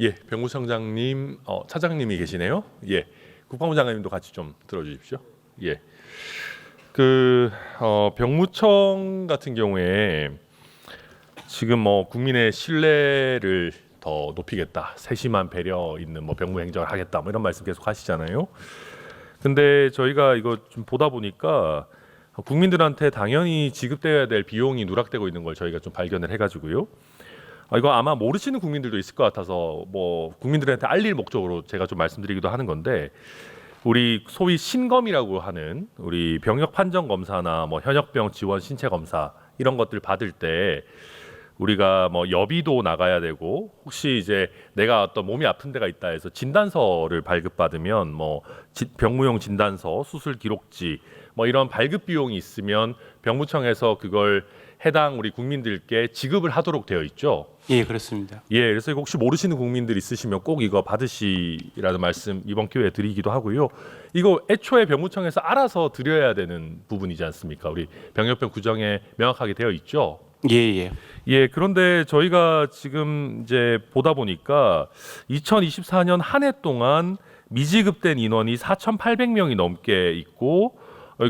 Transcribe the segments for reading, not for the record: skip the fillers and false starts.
예, 병무청장님, 차장님이 계시네요. 예, 국방부 장관님도 같이 좀 들어주십시오. 예, 병무청 같은 경우에 지금 국민의 신뢰를 더 높이겠다, 세심한 배려 있는 병무 행정을 하겠다, 이런 말씀 계속 하시잖아요. 근데 저희가 이거 좀 보다 보니까 국민들한테 당연히 지급돼야 될 비용이 누락되고 있는 걸 저희가 좀 발견을 해가지고요. 이거 아마 모르시는 국민들도 있을 것 같아서 국민들한테 알릴 목적으로 제가 좀 말씀드리기도 하는 건데, 우리 소위 신검이라고 하는 우리 병역 판정 검사나 현역병 지원 신체 검사 이런 것들 받을 때 우리가 여비도 나가야 되고, 혹시 이제 내가 어떤 몸이 아픈 데가 있다 해서 진단서를 발급받으면 병무용 진단서, 수술 기록지 이런 발급 비용이 있으면 병무청에서 그걸 해당 우리 국민들께 지급을 하도록 되어 있죠. 예, 그렇습니다. 예, 그래서 이거 혹시 모르시는 국민들 있으시면 꼭 이거 받으시라는 말씀 이번 기회에 드리기도 하고요. 이거 애초에 병무청에서 알아서 드려야 되는 부분이지 않습니까? 우리 병역병 규정에 명확하게 되어 있죠. 예, 예. 예, 그런데 저희가 지금 이제 보다 보니까 2024년 한 해 동안 미지급된 인원이 4,800명이 넘게 있고,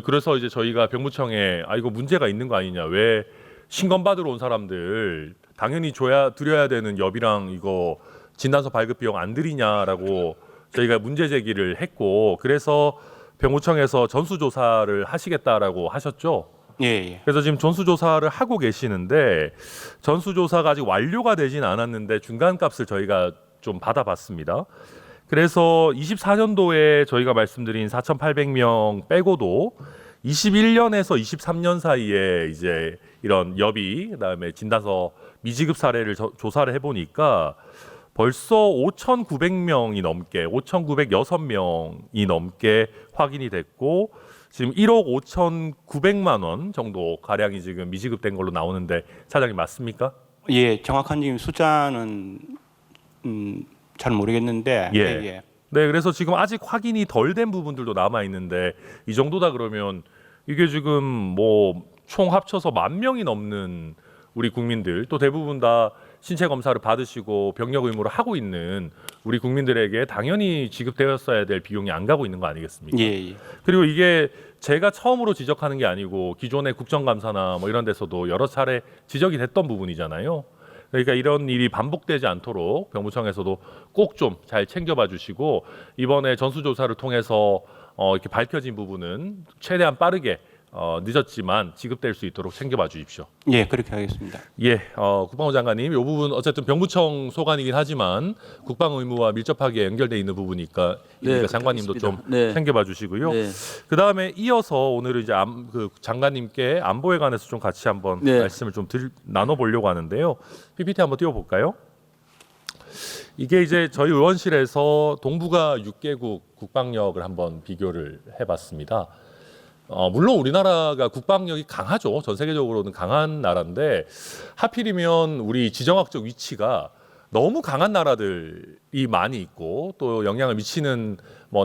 그래서 이제 저희가 병무청에 이거 문제가 있는 거 아니냐, 왜 신검 받으러 온 사람들 당연히 드려야 되는 여비랑 이거 진단서 발급 비용 안 드리냐라고 저희가 문제 제기를 했고, 그래서 병무청에서 전수조사를 하시겠다라고 하셨죠. 예, 예. 그래서 지금 전수조사를 하고 계시는데, 전수조사가 아직 완료가 되진 않았는데 중간값을 저희가 좀 받아봤습니다. 그래서 24년도에 저희가 말씀드린 4,800명 빼고도 21년에서 23년 사이에 이제 이런 여비, 그다음에 진단서 미지급 사례를 조사를 해보니까 벌써 5,900명이 넘게, 5,906명이 넘게 확인이 됐고, 지금 1억 5,900만 원 정도 가량이 지금 미지급된 걸로 나오는데, 차장님 맞습니까? 예, 정확한 지금 숫자는 잘 모르겠는데. 예. 예. 네, 그래서 지금 아직 확인이 덜 된 부분들도 남아 있는데, 이 정도다 그러면 이게 지금 총 합쳐서 10,000명이 넘는 우리 국민들, 또 대부분 다 신체 검사를 받으시고 병역 의무를 하고 있는 우리 국민들에게 당연히 지급되었어야 될 비용이 안 가고 있는 거 아니겠습니까? 예, 예. 그리고 이게 제가 처음으로 지적하는 게 아니고 기존의 국정감사나 이런 데서도 여러 차례 지적이 됐던 부분이잖아요. 그러니까 이런 일이 반복되지 않도록 병무청에서도 꼭 좀 잘 챙겨봐 주시고, 이번에 전수조사를 통해서 이렇게 밝혀진 부분은 최대한 빠르게 늦었지만 지급될 수 있도록 챙겨봐 주십시오. 예, 그렇게 하겠습니다. 예, 국방부 장관님, 이 부분 어쨌든 병무청 소관이긴 하지만 국방 의무와 밀접하게 연결돼 있는 부분이니까 네, 장관님도 좀 네. 챙겨봐 주시고요. 네. 그 다음에 이어서 오늘은 이제 장관님께 안보에 관해서 좀 같이 한번 네. 말씀을 좀 나눠 보려고 하는데요. PPT 한번 띄워볼까요? 이게 이제 저희 의원실에서 동북아 6개국 국방력을 한번 비교를 해봤습니다. 물론 우리나라가 국방력이 강하죠. 전 세계적으로는 강한 나라인데, 하필이면 우리 지정학적 위치가 너무 강한 나라들이 많이 있고, 또 영향을 미치는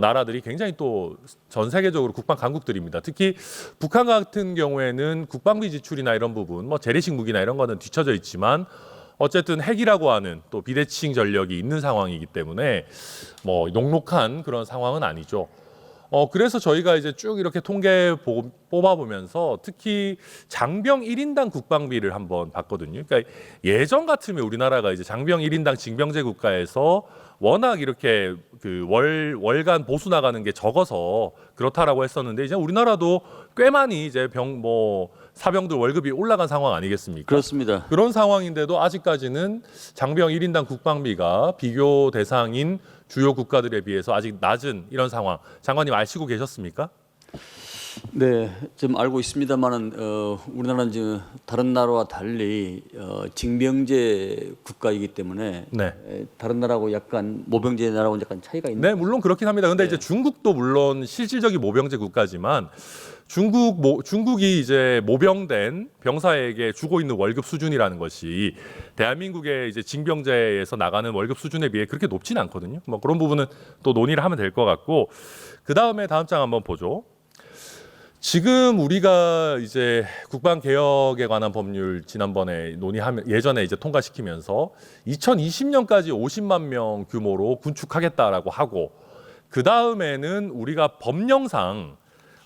나라들이 굉장히 또 전 세계적으로 국방 강국들입니다. 특히 북한 같은 경우에는 국방비 지출이나 이런 부분, 재래식 무기나 이런 거는 뒤처져 있지만, 어쨌든 핵이라고 하는 또 비대칭 전력이 있는 상황이기 때문에 녹록한 그런 상황은 아니죠. 그래서 저희가 이제 쭉 이렇게 통계 뽑아보면서 특히 장병 1인당 국방비를 한번 봤거든요. 그러니까 예전 같으면 우리나라가 이제 장병 1인당 징병제 국가에서 워낙 이렇게 월간 보수 나가는 게 적어서 그렇다라고 했었는데, 이제 우리나라도 꽤 많이 이제 사병들 월급이 올라간 상황 아니겠습니까? 그렇습니다. 그런 상황인데도 아직까지는 장병 1인당 국방비가 비교 대상인 주요 국가들에 비해서 아직 낮은 이런 상황, 장관님 아시고 계셨습니까? 네, 좀 알고 있습니다만은 우리나라는 지금 다른 나라와 달리 징병제 국가이기 때문에 네. 다른 나라하고 약간 모병제 나라하고 약간 차이가 있는. 네, 물론 그렇긴 합니다. 근데 이제 중국도 물론 실질적인 모병제 국가지만 중국이 이제 모병된 병사에게 주고 있는 월급 수준이라는 것이 대한민국의 이제 징병제에서 나가는 월급 수준에 비해 그렇게 높지는 않거든요. 그런 부분은 또 논의를 하면 될 것 같고, 그 다음에 다음 장 한번 보죠. 지금 우리가 이제 국방 개혁에 관한 법률 지난번에 논의하면 예전에 이제 통과시키면서 2020년까지 50만 명 규모로 군축하겠다라고 하고 그 다음에는 우리가 법령상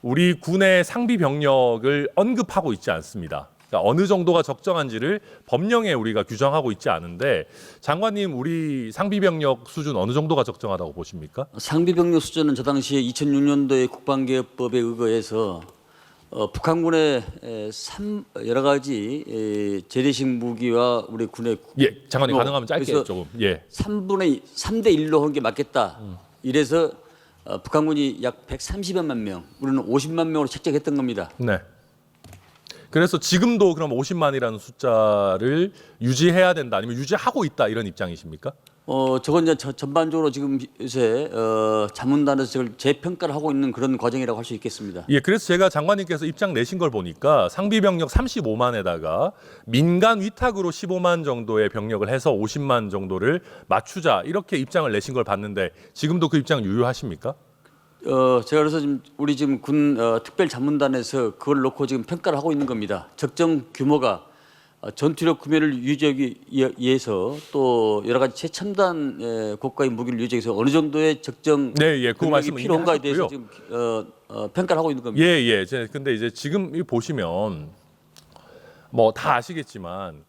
우리 군의 상비 병력을 언급하고 있지 않습니다. 그러니까 어느 정도가 적정한지를 법령에 우리가 규정하고 있지 않은데 장관님 우리 상비 병력 수준 어느 정도가 적정하다고 보십니까? 상비병력 수준은 저 당시에 2006년도에 국방개혁법에 의거해서 북한군의 여러 가지 재래식 무기와 우리 군의 예, 장관님 뭐, 가능하면 짧게 그래서 조금. 예. 3대 1로 하는 게 맞겠다. 이래서 북한군이 약 130여만 명, 우리는 50만 명으로 책정했던 겁니다. 네. 그래서 지금도 그럼 50만이라는 숫자를 유지해야 된다 아니면 유지하고 있다 이런 입장이십니까? 저건 이제 전반적으로 지금 요새 자문단에서 저걸 재평가를 하고 있는 그런 과정이라고 할 수 있겠습니다. 예, 그래서 제가 장관님께서 입장 내신 걸 보니까 상비 병력 35만에다가 민간 위탁으로 15만 정도의 병력을 해서 50만 정도를 맞추자 이렇게 입장을 내신 걸 봤는데 지금도 그 입장 유효하십니까? 제가 그래서 지금 우리 지금 군 특별 자문단에서 그걸 놓고 지금 평가를 하고 있는 겁니다. 적정 규모가 전투력 구매를 유지하기 위해서 또 여러 가지 최첨단 고가의 무기를 유지하기 위해서 어느 정도의 적정 네, 예, 그 능력이 말씀은 필요한가에 대해서 이미 지금 평가를 하고 있는 겁니다. 예, 예. 근데 이제 지금 이 보시면 뭐 다 아시겠지만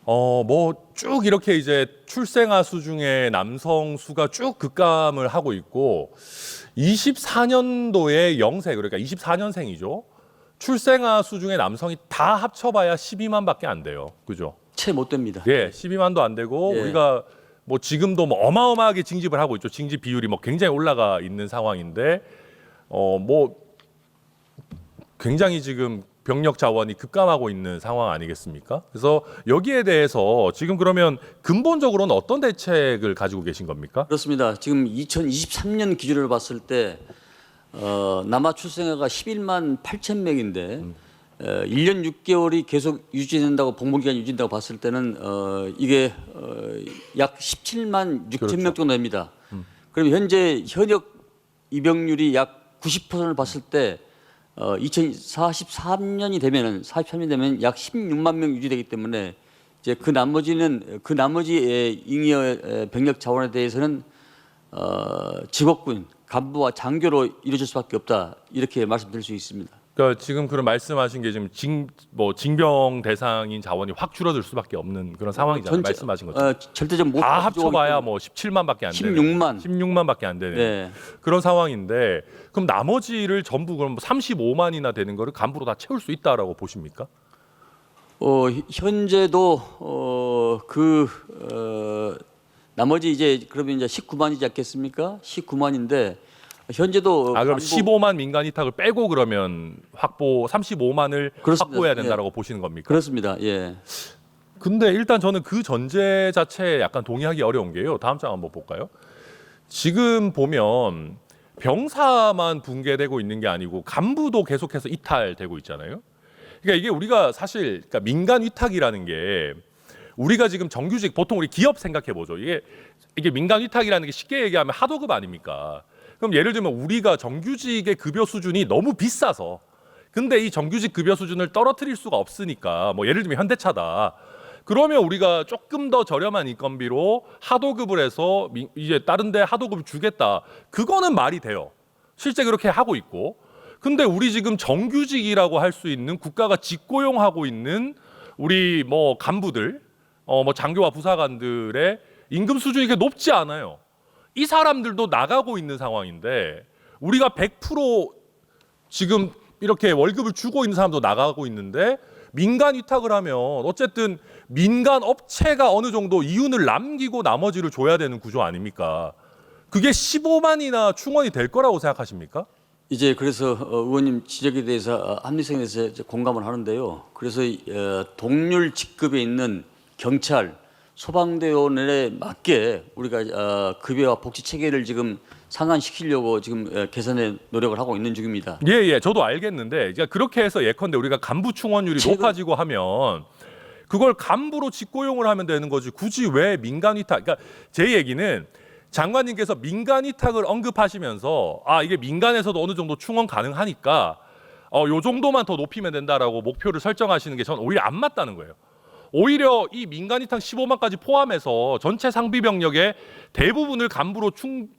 뭐 쭉 이렇게 이제 출생아 수 중에 남성 수가 쭉 급감을 하고 있고 24년도에 영세 그러니까 24년생이죠. 출생아 수 중에 남성이 다 합쳐봐야 12만밖에 안 돼요. 그죠? 채 못 됩니다. 예, 12만도 안 되고 예. 우리가 뭐 지금도 뭐 어마어마하게 징집을 하고 있죠. 징집 비율이 뭐 굉장히 올라가 있는 상황인데 뭐 굉장히 지금 병력 자원이 급감하고 있는 상황 아니겠습니까? 그래서 여기에 대해서 지금 그러면 근본적으로는 어떤 대책을 가지고 계신 겁니까? 그렇습니다. 지금 2023년 기준으로 봤을 때 남아 출생아가 11만 8천 명인데 1년 6개월이 계속 유지된다고 복무기간 유지된다고 봤을 때는 이게 약 17만 6천 명 정도 됩니다. 그럼 현재 현역 입영률이 약 90%를 봤을 때 2043년이 되면은 43년 되면 약 16만 명 유지되기 때문에 이제 그 나머지 잉여 병력 자원에 대해서는 직업군 간부와 장교로 이루어질 수밖에 없다 이렇게 말씀드릴 수 있습니다. 그러니까 지금 그런 말씀하신 게 지금 징병 대상인 자원이 확 줄어들 수밖에 없는 그런 상황이잖아요. 말씀하신 것처럼. 절대적 못 다 합쳐봐야 뭐 17만밖에 안 되는 16만밖에 안 되는 네. 그런 상황인데 그럼 나머지를 전부 그럼 35만이나 되는 거를 간부로 다 채울 수 있다라고 보십니까? 현재도 나머지 이제 그러면 이제 19만이지 않겠습니까? 19만인데 현재도 그럼 15만 민간 위탁을 빼고 그러면 35만을 그렇습니다. 확보해야 된다라고 보시는 겁니까? 그렇습니다. 예. 근데 일단 저는 그 전제 자체에 약간 동의하기 어려운 게요. 다음 장 한번 볼까요? 지금 보면 병사만 붕괴되고 있는 게 아니고 간부도 계속해서 이탈되고 있잖아요. 그러니까 이게 우리가 사실 그러니까 민간 위탁이라는 게 우리가 지금 정규직 보통 우리 기업 생각해 보죠. 이게 민간 위탁이라는 게 쉽게 얘기하면 하도급 아닙니까? 그럼 예를 들면 우리가 정규직의 급여 수준이 너무 비싸서 근데 이 정규직 급여 수준을 떨어뜨릴 수가 없으니까 뭐 예를 들면 현대차다. 그러면 우리가 조금 더 저렴한 인건비로 하도급을 해서 이제 다른 데 하도급을 주겠다. 그거는 말이 돼요. 실제 그렇게 하고 있고. 근데 우리 지금 정규직이라고 할 수 있는 국가가 직고용하고 있는 우리 뭐 간부들, 뭐 장교와 부사관들의 임금 수준이 그렇게 높지 않아요. 이 사람들도 나가고 있는 상황인데 우리가 100% 지금 이렇게 월급을 주고 있는 사람도 나가고 있는데 민간 위탁을 하면 어쨌든 민간 업체가 어느 정도 이윤을 남기고 나머지를 줘야 되는 구조 아닙니까? 그게 15만이나 충원이 될 거라고 생각하십니까? 이제 그래서 의원님 지적에 대해서 합리성에 대해서 공감을 하는데요. 그래서 동률 직급에 있는 경찰, 소방대원에 맞게 우리가 급여와 복지 체계를 지금 상한시키려고 지금 개선에 노력을 하고 있는 중입니다. 예, 저도 알겠는데 그러니까 그렇게 해서 예컨대 우리가 간부 충원율이 높아지고 하면 그걸 간부로 직고용을 하면 되는 거지 굳이 왜 민간 위탁? 그러니까 제 얘기는 장관님께서 민간 위탁을 언급하시면서 이게 민간에서도 어느 정도 충원 가능하니까 요 정도만 더 높이면 된다라고 목표를 설정하시는 게 저는 오히려 안 맞다는 거예요. 오히려 이 민간 이탁 15만까지 포함해서 전체 상비 병력의 대부분을 간부로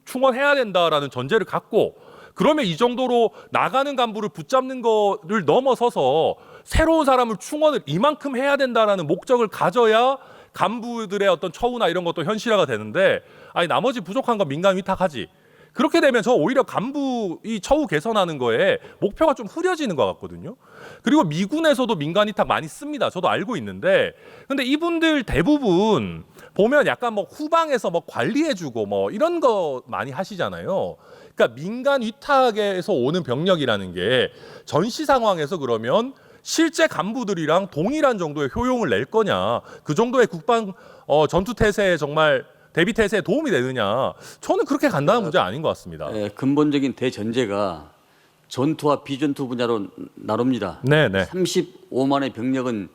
충원해야 된다라는 전제를 갖고 그러면 이 정도로 나가는 간부를 붙잡는 거를 넘어서서 새로운 사람을 충원을 이만큼 해야 된다라는 목적을 가져야 간부들의 어떤 처우나 이런 것도 현실화가 되는데 아니 나머지 부족한 건 민간 위탁하지. 그렇게 되면 저 오히려 간부 이 처우 개선하는 거에 목표가 좀 흐려지는 것 같거든요. 그리고 미군에서도 민간 위탁 많이 씁니다. 저도 알고 있는데 근데 이분들 대부분 보면 약간 뭐 후방에서 뭐 관리해주고 뭐 이런 거 많이 하시잖아요. 그러니까 민간 위탁에서 오는 병력이라는 게 전시 상황에서 그러면 실제 간부들이랑 동일한 정도의 효용을 낼 거냐, 그 정도의 국방 전투 태세에 정말 대비 태세에 도움이 되느냐, 저는 그렇게 간단한 문제 아닌 것 같습니다. 근본적인 대전제가 전투와 비전투 분야로 나눕니다. 네네. 35만의 병력은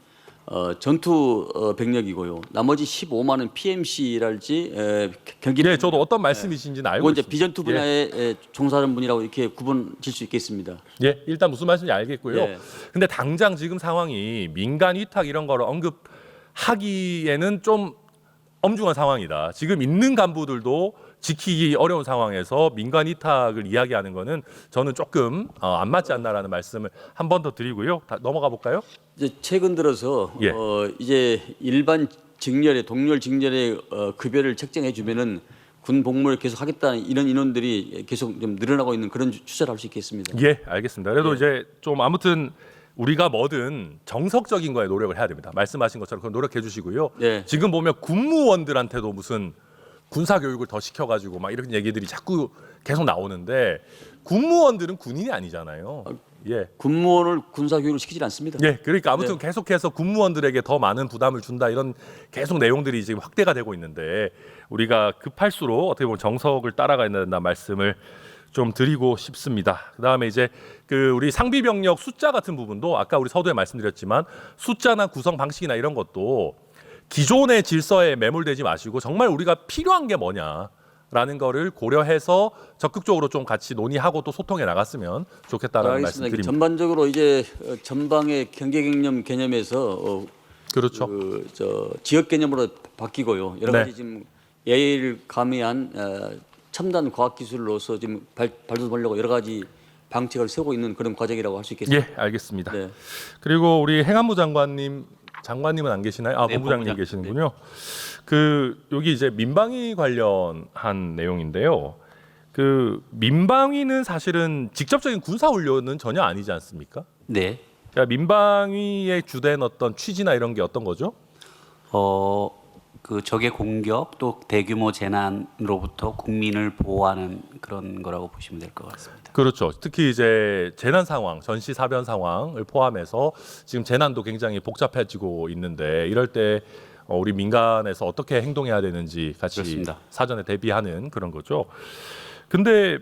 전투 병력이고요. 나머지 15만은 PMC랄지 경기. 네, 저도 어떤 말씀이신지는 알고 그건 이제 있습니다. 비전투 분야에 종사하는 분이라고 이렇게 구분질 수 있겠습니다. 예, 일단 무슨 말씀인지 알겠고요. 예. 근데 당장 지금 상황이 민간 위탁 이런 거를 언급하기에는 좀 엄중한 상황이다. 지금 있는 간부들도 지키기 어려운 상황에서 민간 위탁을 이야기하는 거는 저는 조금 안 맞지 않나라는 말씀을 한 번 더 드리고요. 다 넘어가 볼까요? 이제 최근 들어서 예. 이제 일반 직렬에 동렬 직렬의 급여를 책정해 주면은 군 복무를 계속 하겠다는 이런 인원들이 계속 좀 늘어나고 있는 그런 추세를 할 수 있겠습니다. 예, 알겠습니다. 그래도 이제 좀 아무튼 우리가 뭐든 정석적인 거에 노력을 해야 됩니다. 말씀하신 것처럼 그건 노력해 주시고요. 네. 지금 보면 군무원들한테도 무슨 군사 교육을 더 시켜가지고 막 이런 얘기들이 자꾸 계속 나오는데 군무원들은 군인이 아니잖아요. 예. 군무원을 군사 교육을 시키지 않습니다. 예, 그러니까 아무튼 계속해서 군무원들에게 더 많은 부담을 준다 이런 계속 내용들이 지금 확대가 되고 있는데 우리가 급할수록 어떻게 보면 정석을 따라가야 된다 말씀을 좀 드리고 싶습니다. 그다음에 이제 그 우리 상비 병력 숫자 같은 부분도 아까 우리 서두에 말씀드렸지만 숫자나 구성 방식이나 이런 것도 기존의 질서에 매몰되지 마시고 정말 우리가 필요한 게 뭐냐라는 거를 고려해서 적극적으로 좀 같이 논의하고 또 소통해 나갔으면 좋겠다라는 말씀 알겠습니다. 드립니다. 전반적으로 이제 전방의 경계개념 개념에서 그렇죠. 저 지역 개념으로 바뀌고요. 여러 네. 가지 지금 예의를 가미한 첨단 과학 기술로서 지금 발돋 보려고 여러 가지 방책을 세우고 있는 그런 과정이라고 할 수 있겠습니다. 예, 알겠습니다. 네. 그리고 우리 행안부 장관님은 안 계시나요? 아, 네, 본부장님 본부장. 계시는군요. 그 여기 이제 민방위 관련한 내용인데요. 그 민방위는 사실은 직접적인 군사 훈련은 전혀 아니지 않습니까? 네. 그러니까 민방위의 주된 어떤 취지나 이런 게 어떤 거죠? 그 적의 공격 또 대규모 재난으로부터 국민을 보호하는 그런 거라고 보시면 될 것 같습니다. 그렇죠. 특히 이제 재난 상황, 전시 사변 상황을 포함해서 지금 재난도 굉장히 복잡해지고 있는데 이럴 때 우리 민간에서 어떻게 행동해야 되는지 같이 그렇습니다. 사전에 대비하는 그런 거죠. 근데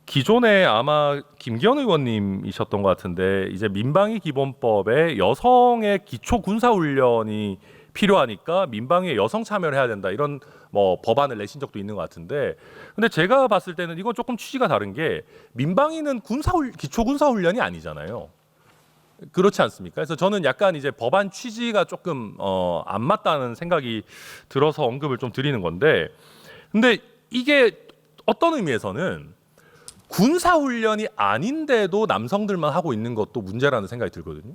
기존에 아마 김기현 의원님이셨던 것 같은데 이제 민방위 기본법에 여성의 기초 군사 훈련이 필요하니까 민방위에 여성 참여를 해야 된다 이런 뭐 법안을 내신 적도 있는 것 같은데 근데 제가 봤을 때는 이건 조금 취지가 다른 게 민방위는 기초 군사 훈련이 아니잖아요. 그렇지 않습니까? 그래서 저는 약간 이제 법안 취지가 조금 안 맞다는 생각이 들어서 언급을 좀 드리는 건데 근데 이게 어떤 의미에서는 군사 훈련이 아닌데도 남성들만 하고 있는 것도 문제라는 생각이 들거든요.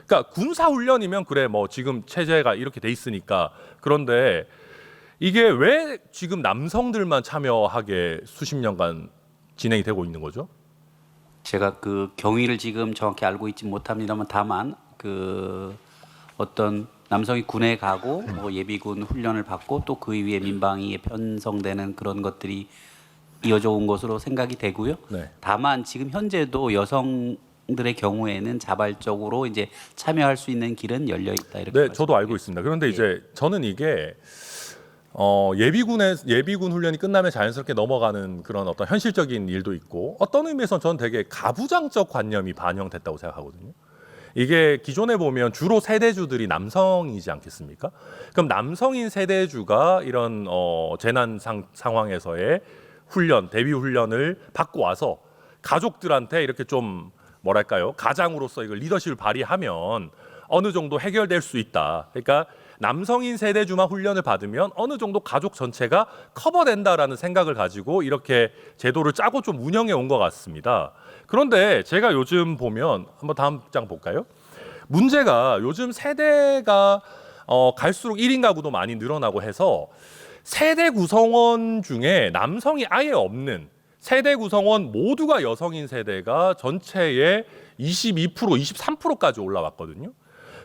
그러니까 군사 훈련이면 그래 뭐 지금 체제가 이렇게 돼 있으니까 그런데 이게 왜 지금 남성들만 참여하게 수십 년간 진행이 되고 있는 거죠? 제가 그 경위를 지금 정확히 알고 있지 못합니다만 다만 그 어떤 남성이 군에 가고 뭐 예비군 훈련을 받고 또 그 위에 민방위에 편성되는 그런 것들이 이어져 온 것으로 생각이 되고요. 네. 다만 지금 현재도 여성들의 경우에는 자발적으로 이제 참여할 수 있는 길은 열려 있다 이렇게. 네, 저도 알고 있습니다. 그런데 이제 저는 이게 예비군 훈련이 끝나면 자연스럽게 넘어가는 그런 어떤 현실적인 일도 있고 어떤 의미에서 저는 되게 가부장적 관념이 반영됐다고 생각하거든요. 이게 기존에 보면 주로 세대주들이 남성이지 않겠습니까? 그럼 남성인 세대주가 이런 재난 상황에서의 훈련, 대비 훈련을 받고 와서 가족들한테 이렇게 좀 뭐랄까요? 가장으로서 이걸 리더십을 발휘하면 어느 정도 해결될 수 있다. 그러니까 남성인 세대주만 훈련을 받으면 어느 정도 가족 전체가 커버된다라는 생각을 가지고 이렇게 제도를 짜고 좀 운영해 온 것 같습니다. 그런데 제가 요즘 보면 한번 다음 장 볼까요? 문제가 요즘 세대가 갈수록 1인 가구도 많이 늘어나고 해서 세대 구성원 중에 남성이 아예 없는 세대 구성원 모두가 여성인 세대가 전체의 22%, 23%까지 올라왔거든요.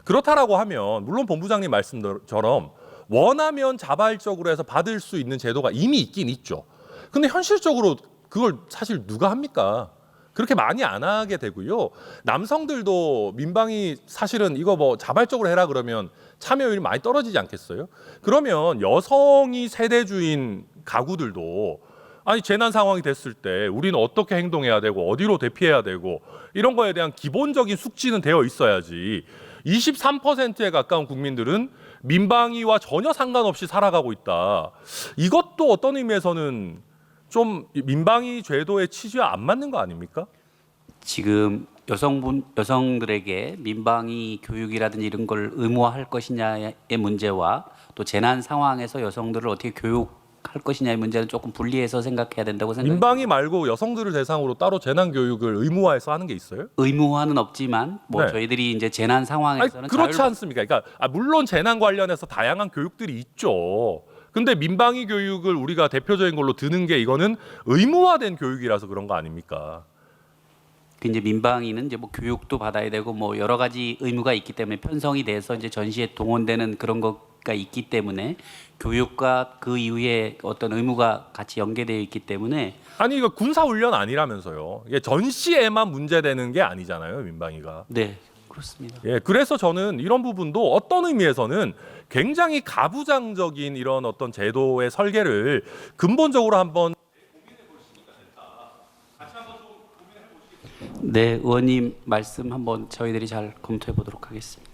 그렇다라고 하면 물론 본부장님 말씀처럼 원하면 자발적으로 해서 받을 수 있는 제도가 이미 있긴 있죠. 근데 현실적으로 그걸 사실 누가 합니까? 그렇게 많이 안 하게 되고요. 남성들도 민방위 사실은 이거 뭐 자발적으로 해라 그러면 참여율이 많이 떨어지지 않겠어요? 그러면 여성이 세대주인 가구들도 아니 재난 상황이 됐을 때 우리는 어떻게 행동해야 되고 어디로 대피해야 되고 이런 거에 대한 기본적인 숙지는 되어 있어야지 23%에 가까운 국민들은 민방위와 전혀 상관없이 살아가고 있다. 이것도 어떤 의미에서는 좀 민방위 제도의 취지와 안 맞는 거 아닙니까? 지금 여성들에게 민방위 교육이라든지 이런 걸 의무화할 것이냐의 문제와 또 재난 상황에서 여성들을 어떻게 교육할 것이냐의 문제는 조금 분리해서 생각해야 된다고 생각합니다. 민방위 말고 여성들을 대상으로 따로 재난 교육을 의무화해서 하는 게 있어요? 의무화는 없지만 뭐 네. 저희들이 이제 재난 아니, 상황에서는 그렇지 않습니까? 그러니까 물론 재난 관련해서 다양한 교육들이 있죠. 근데 민방위 교육을 우리가 대표적인 걸로 드는 게 이거는 의무화된 교육이라서 그런 거 아닙니까? 그 이제 민방위는 이제 뭐 교육도 받아야 되고 뭐 여러 가지 의무가 있기 때문에 편성이 돼서 이제 전시에 동원되는 그런 것가 있기 때문에 교육과 그 이후에 어떤 의무가 같이 연계되어 있기 때문에 아니 이거 군사 훈련 아니라면서요. 이게 전시에만 문제되는 게 아니잖아요, 민방위가. 네 그렇습니다. 예, 그래서 저는 이런 부분도 어떤 의미에서는 굉장히 가부장적인 이런 어떤 제도의 설계를 근본적으로 한번 네 의원님 말씀 한번 저희들이 잘 검토해 보도록 하겠습니다.